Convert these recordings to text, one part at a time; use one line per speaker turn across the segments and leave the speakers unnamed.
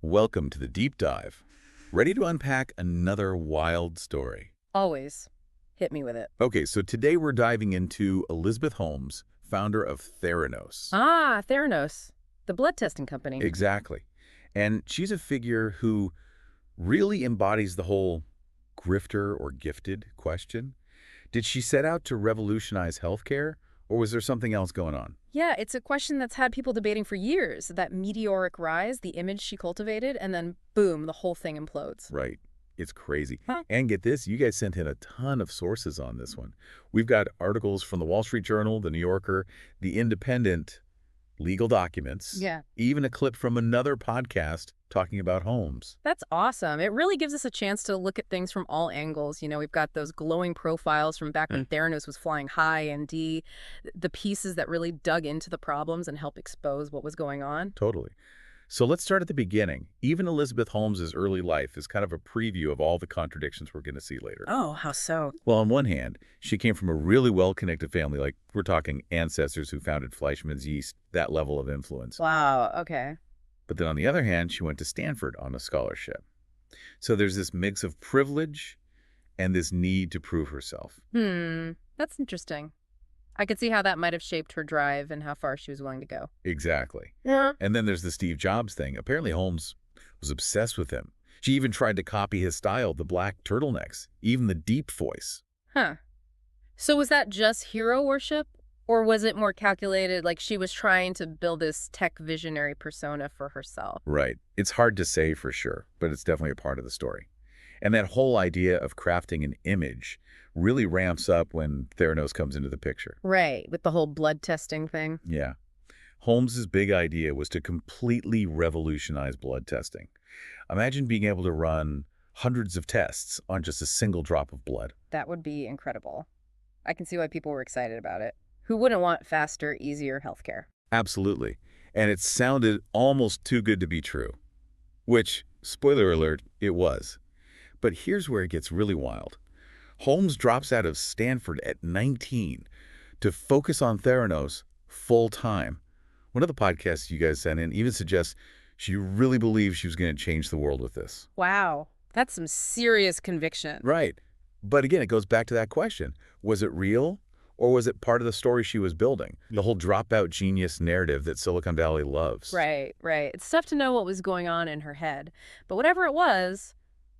Welcome to the deep dive. Ready to unpack another wild story?
Always. Hit me with it.
Okay, so today we're diving into Elizabeth Holmes, founder of Theranos.
Ah, Theranos, the blood testing company.
Exactly. And she's a figure who really embodies the whole grifter or gifted question. Did she set out to revolutionize healthcare, or was there something else going on?
Yeah, it's a question that's had people debating for years. That meteoric rise, the image she cultivated, and then boom, the whole thing implodes.
Right. It's crazy.
Huh.
And get this, you guys sent in a ton of sources on this one. We've got articles from the Wall Street Journal, the New Yorker, the Independent, legal documents,
Yeah.
even a clip from another podcast talking about Holmes.
That's awesome. It really gives us a chance to look at things from all angles. We've got those glowing profiles from back when Theranos was flying high and the pieces that really dug into the problems and helped expose what was going on.
Totally. So let's start at the beginning. Even Elizabeth Holmes's early life is kind of a preview of all the contradictions we're going to see later.
Oh, how so?
Well, on one hand, she came from a really well-connected family, like we're talking ancestors who founded Fleischmann's Yeast, that level of influence.
Wow, okay.
But then on the other hand, she went to Stanford on a scholarship. So there's this mix of privilege and this need to prove herself.
That's interesting. I could see how that might have shaped her drive and how far she was willing to go.
Exactly.
Yeah.
And then there's the Steve Jobs thing. Apparently Holmes was obsessed with him. She even tried to copy his style, the black turtlenecks, even the deep voice.
Huh. So was that just hero worship? Or was it more calculated, like she was trying to build this tech visionary persona for herself?
Right. It's hard to say for sure, but it's definitely a part of the story. And that whole idea of crafting an image really ramps up when Theranos comes into the picture.
Right, with the whole blood testing thing.
Yeah. Holmes's big idea was to completely revolutionize blood testing. Imagine being able to run hundreds of tests on just a single drop of blood.
That would be incredible. I can see why people were excited about it. Who wouldn't want faster, easier healthcare?
Absolutely. And it sounded almost too good to be true. Which, spoiler alert, it was. But here's where it gets really wild. Holmes drops out of Stanford at 19 to focus on Theranos full-time. One of the podcasts you guys sent in even suggests she really believed she was going to change the world with this.
Wow, that's some serious conviction.
Right. But again, it goes back to that question. Was it real, or was it part of the story she was building? The whole dropout genius narrative that Silicon Valley loves.
Right, right. It's tough to know what was going on in her head. But whatever it was,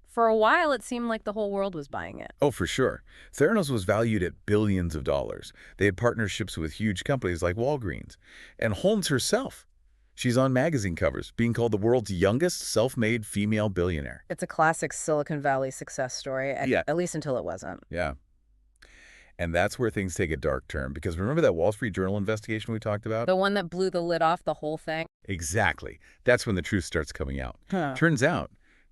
for a while it seemed like the whole world was buying it.
Oh, for sure. Theranos was valued at billions of dollars. They had partnerships with huge companies like Walgreens. And Holmes herself, she's on magazine covers, being called the world's youngest self-made female billionaire.
It's a classic Silicon Valley success story,
Yeah.
at least until it wasn't.
Yeah. And that's where things take a dark turn, because remember that Wall Street Journal investigation we talked about?
The one that blew the lid off the whole thing?
Exactly. That's when the truth starts coming out.
Huh.
Turns out,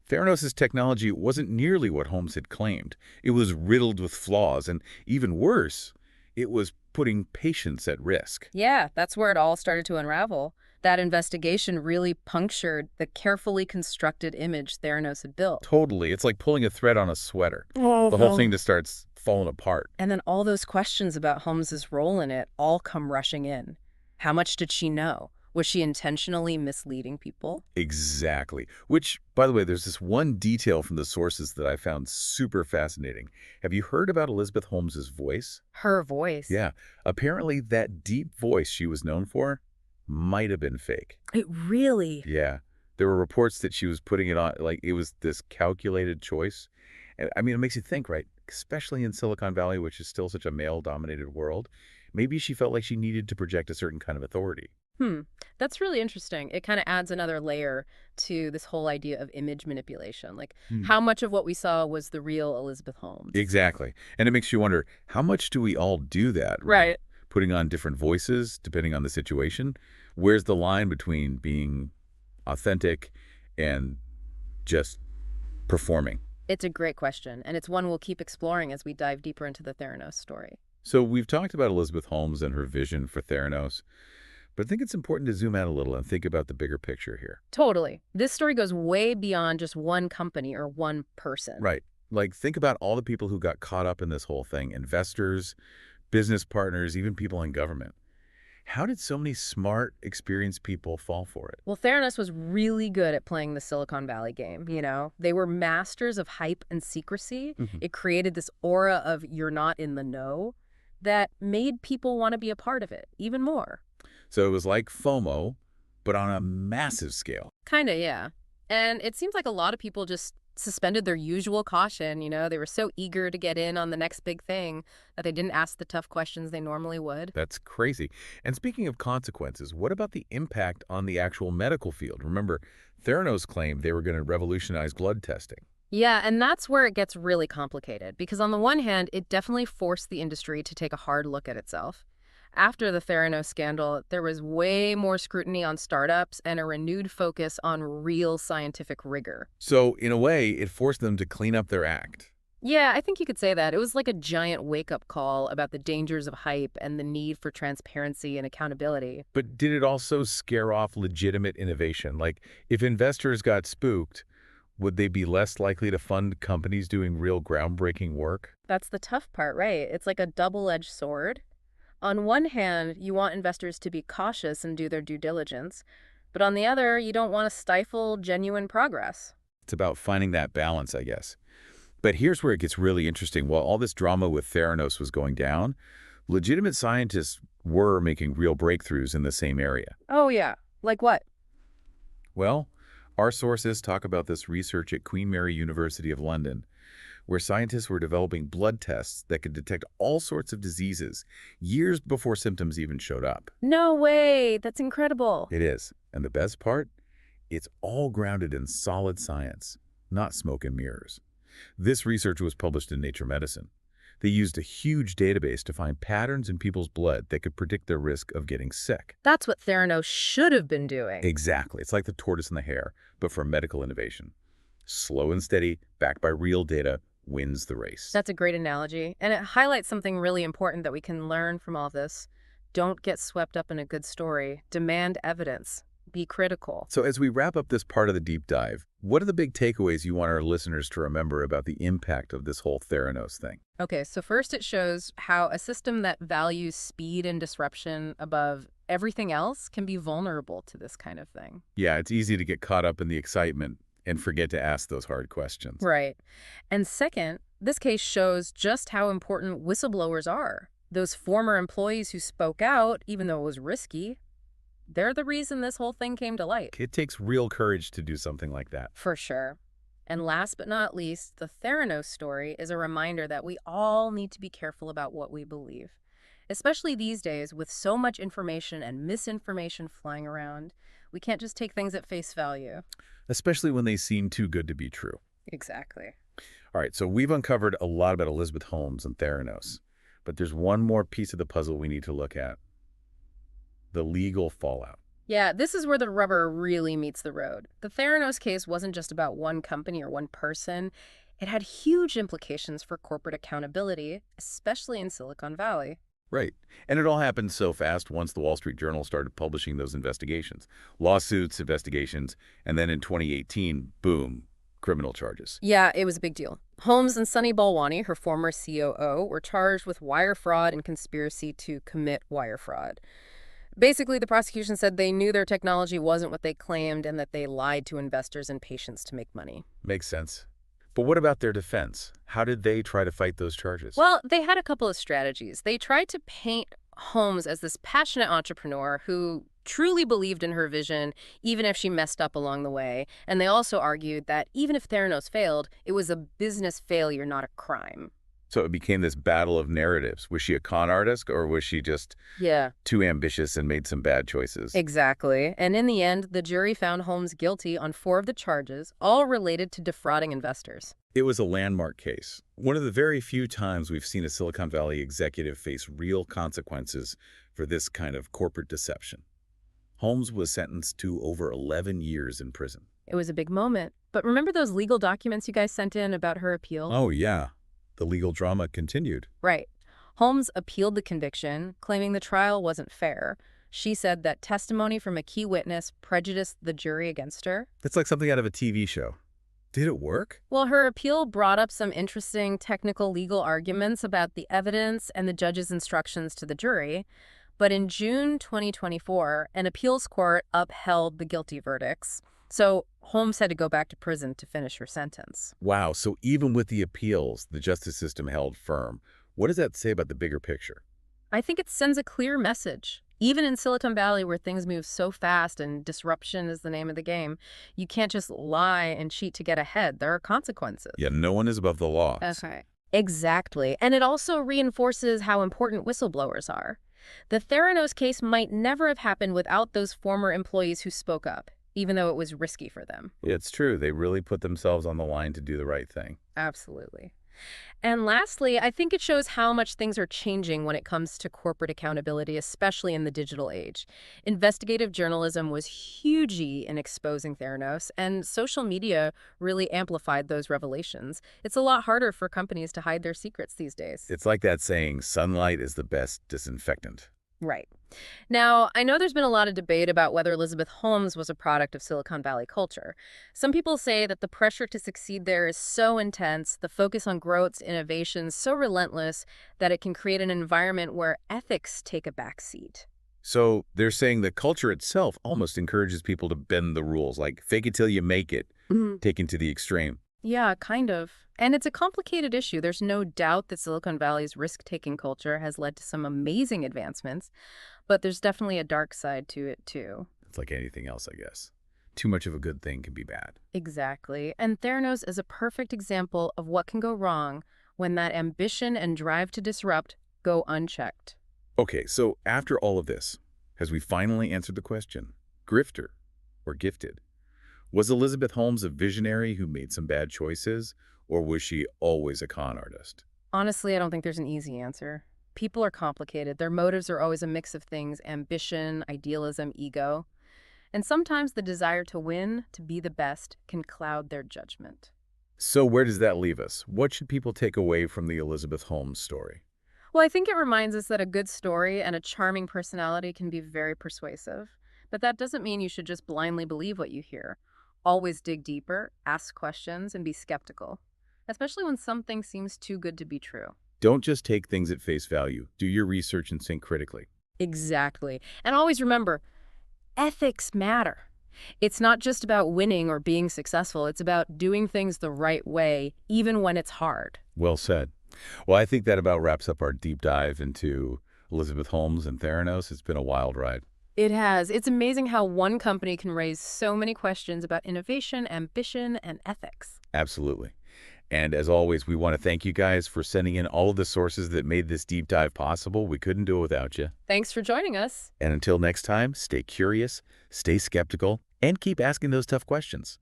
Theranos' technology wasn't nearly what Holmes had claimed. It was riddled with flaws, and even worse, it was putting patients at risk.
Yeah, that's where it all started to unravel. That investigation really punctured the carefully constructed image Theranos had built.
Totally. It's like pulling a thread on a sweater. The whole thing just starts falling apart.
And then all those questions about Holmes's role in it all come rushing in. How much did she know? Was she intentionally misleading people?
Exactly. Which, by the way, there's this one detail from the sources that I found super fascinating. Have you heard about Elizabeth Holmes's voice?
Her voice.
Yeah. Apparently, that deep voice she was known for might have been fake.
It really?
Yeah. There were reports that she was putting it on, like it was this calculated choice. And I mean, it makes you think, right? Especially in Silicon Valley, which is still such a male-dominated world. Maybe she felt like she needed to project a certain kind of authority.
That's really interesting. It kind of adds another layer to this whole idea of image manipulation. Like, how much of what we saw was the real Elizabeth Holmes?
Exactly. And it makes you wonder, how much do we all do that?
Right.
Putting on different voices, depending on the situation? Where's the line between being authentic and just performing?
It's a great question, and it's one we'll keep exploring as we dive deeper into the Theranos story.
So we've talked about Elizabeth Holmes and her vision for Theranos, but I think it's important to zoom out a little and think about the bigger picture here.
Totally. This story goes way beyond just one company or one person.
Right. Like, think about all the people who got caught up in this whole thing. Investors, business partners, even people in government. How did so many smart, experienced people fall for it?
Well, Theranos was really good at playing the Silicon Valley game, you know? They were masters of hype and secrecy.
Mhm.
It created this aura of you're not in the know that made people want to be a part of it even more.
So it was like FOMO, but on a massive scale.
Kinda, yeah. And it seems like a lot of people just suspended their usual caution, you know? They were so eager to get in on the next big thing that they didn't ask the tough questions they normally would.
That's crazy. And speaking of consequences, what about the impact on the actual medical field? Remember, Theranos claimed they were going to revolutionize blood testing.
Yeah, and that's where it gets really complicated, because on the one hand, it definitely forced the industry to take a hard look at itself. After the Theranos scandal, there was way more scrutiny on startups and a renewed focus on real scientific rigor.
So, in a way, it forced them to clean up their act.
Yeah, I think you could say that. It was like a giant wake-up call about the dangers of hype and the need for transparency and accountability.
But did it also scare off legitimate innovation? Like, if investors got spooked, would they be less likely to fund companies doing real groundbreaking work?
That's the tough part, right? It's like a double-edged sword. On one hand, you want investors to be cautious and do their due diligence, but on the other, you don't want to stifle genuine progress.
It's about finding that balance, I guess. But here's where it gets really interesting. While all this drama with Theranos was going down, legitimate scientists were making real breakthroughs in the same area.
Oh, yeah. Like what?
Well, our sources talk about this research at Queen Mary University of London, where scientists were developing blood tests that could detect all sorts of diseases years before symptoms even showed up.
No way. That's incredible.
It is. And the best part? It's all grounded in solid science, not smoke and mirrors. This research was published in Nature Medicine. They used a huge database to find patterns in people's blood that could predict their risk of getting sick.
That's what Theranos should have been doing.
Exactly. It's like the tortoise and the hare, but for medical innovation. Slow and steady, backed by real data, wins the race.
That's a great analogy, and it highlights something really important that we can learn from all this. Don't get swept up in a good story. Demand evidence. Be critical.
So as we wrap up this part of the deep dive, what are the big takeaways you want our listeners to remember about the impact of this whole Theranos thing?
Okay, so first it shows how a system that values speed and disruption above everything else can be vulnerable to this kind of thing.
Yeah, it's easy to get caught up in the excitement and forget to ask those hard questions.
Right. And second, this case shows just how important whistleblowers are. Those former employees who spoke out, even though it was risky, they're the reason this whole thing came to light.
It takes real courage to do something like that.
For sure. And last but not least, the Theranos story is a reminder that we all need to be careful about what we believe. Especially these days with so much information and misinformation flying around, we can't just take things at face value.
Especially when they seem too good to be true.
Exactly.
All right, so we've uncovered a lot about Elizabeth Holmes and Theranos, but there's one more piece of the puzzle we need to look at: the legal fallout.
Yeah, this is where the rubber really meets the road. The Theranos case wasn't just about one company or one person. It had huge implications for corporate accountability, especially in Silicon Valley.
Right. And it all happened so fast once the Wall Street Journal started publishing those investigations. Lawsuits, investigations, and then in 2018, boom, criminal charges.
Yeah, it was a big deal. Holmes and Sunny Balwani, her former COO, were charged with wire fraud and conspiracy to commit wire fraud. Basically, the prosecution said they knew their technology wasn't what they claimed and that they lied to investors and patients to make money.
Makes sense. But what about their defense? How did they try to fight those charges?
Well, they had a couple of strategies. They tried to paint Holmes as this passionate entrepreneur who truly believed in her vision, even if she messed up along the way. And they also argued that even if Theranos failed, it was a business failure, not a crime.
So it became this battle of narratives. Was she a con artist, or was she just too ambitious and made some bad choices?
Exactly. And in the end, the jury found Holmes guilty on 4 of the charges, all related to defrauding investors.
It was a landmark case. One of the very few times we've seen a Silicon Valley executive face real consequences for this kind of corporate deception. Holmes was sentenced to over 11 years in prison.
It was a big moment. But remember those legal documents you guys sent in about her appeal?
Oh, yeah. The legal drama continued.
Right. Holmes appealed the conviction, claiming the trial wasn't fair. She said that testimony from a key witness prejudiced the jury against her.
It's like something out of a TV show. Did it work?
Well, her appeal brought up some interesting technical legal arguments about the evidence and the judge's instructions to the jury. But in June 2024, an appeals court upheld the guilty verdicts. So Holmes had to go back to prison to finish her sentence.
Wow, so even with the appeals, the justice system held firm. What does that say about the bigger picture?
I think it sends a clear message. Even in Silicon Valley, where things move so fast and disruption is the name of the game, you can't just lie and cheat to get ahead. There are consequences.
Yeah, no one is above the law.
Okay. Exactly. And it also reinforces how important whistleblowers are. The Theranos case might never have happened without those former employees who spoke up, even though it was risky for them.
It's true. They really put themselves on the line to do the right thing.
Absolutely. And lastly, I think it shows how much things are changing when it comes to corporate accountability, especially in the digital age. Investigative journalism was huge in exposing Theranos, and social media really amplified those revelations. It's a lot harder for companies to hide their secrets these days.
It's like that saying, sunlight is the best disinfectant.
Right. Now, I know there's been a lot of debate about whether Elizabeth Holmes was a product of Silicon Valley culture. Some people say that the pressure to succeed there is so intense, the focus on growth, innovation, so relentless, that it can create an environment where ethics take a back seat.
So they're saying the culture itself almost encourages people to bend the rules, like fake it till you make it, taken to the extreme.
Yeah, kind of. And it's a complicated issue. There's no doubt that Silicon Valley's risk-taking culture has led to some amazing advancements, but there's definitely a dark side to it, too.
It's like anything else, I guess. Too much of a good thing can be bad.
Exactly. And Theranos is a perfect example of what can go wrong when that ambition and drive to disrupt go unchecked.
Okay, so after all of this, has we finally answered the question, grifter or gifted? Was Elizabeth Holmes a visionary who made some bad choices, or was she always a con artist?
Honestly, I don't think there's an easy answer. People are complicated. Their motives are always a mix of things: ambition, idealism, ego. And sometimes the desire to win, to be the best, can cloud their judgment.
So where does that leave us? What should people take away from the Elizabeth Holmes story?
Well, I think it reminds us that a good story and a charming personality can be very persuasive. But that doesn't mean you should just blindly believe what you hear. Always dig deeper, ask questions, and be skeptical, especially when something seems too good to be true.
Don't just take things at face value. Do your research and think critically.
Exactly. And always remember, ethics matter. It's not just about winning or being successful. It's about doing things the right way, even when it's hard.
Well said. Well, I think that about wraps up our deep dive into Elizabeth Holmes and Theranos. It's been a wild ride.
It has. It's amazing how one company can raise so many questions about innovation, ambition, and ethics.
Absolutely. And as always, we want to thank you guys for sending in all of the sources that made this deep dive possible. We couldn't do it without you.
Thanks for joining us.
And until next time, stay curious, stay skeptical, and keep asking those tough questions.